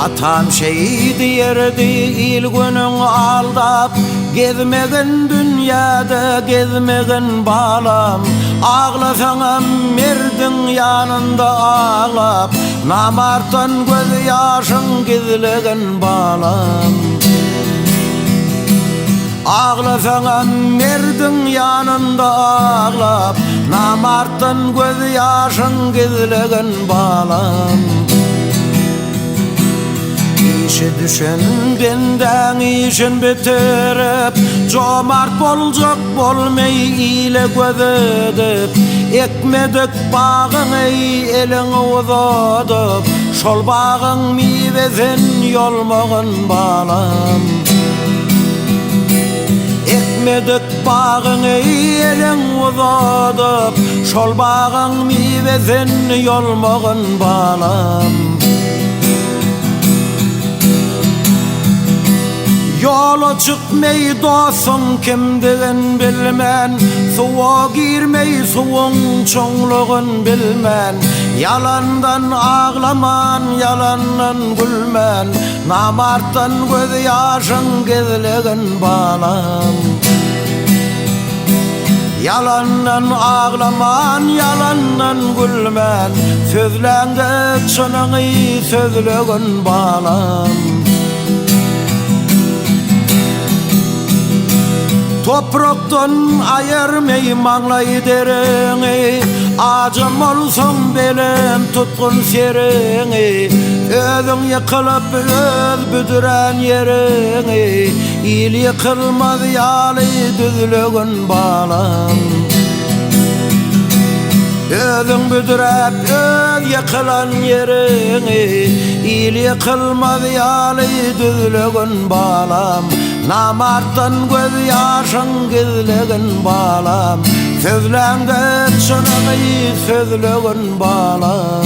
Atam şehit yerdi il günün aldap, gezmegin dünyada gezmegin balam. Ağlasanam merdin yanında ağlap, namartan göz yaşın gizlegin balam. Ağlasanam merdin yanında ağlap, namartan göz yaşın gizlegin balam. İşi düşen benden işin bitirip, cömert bolacak bolmay ile göz edip, ekmedik bağın ey elin uzadıp, şol bağın meyvesen yolmağın balam. Ekmedik bağın ey elin uzadıp, şol bağın meyvesen yolmağın balam. Yola çıkmay dostum kimdigin bilmen, suwa girmey suwun çoğluğun bilmen. Yalandan ağlaman, yalandan gülmen, namarttan göz yaşın gizlegin balam. Yalandan ağlaman, yalandan gülmen, sözlenge çınığı sözlegin balam. Topraktan ayırmay mağlay dereni, acım olsun belim tutkun sereni. Özün yıkılıp öz büdüren yerini, il yıkılmaz yalı düzlüğün balam. Özün büdürep öz yıkılan yerini, il yıkılmaz yalı düzlüğün balam. Namarttan göz yaşın gizlegin balam, sözlenge çınığı sözlüğün balam.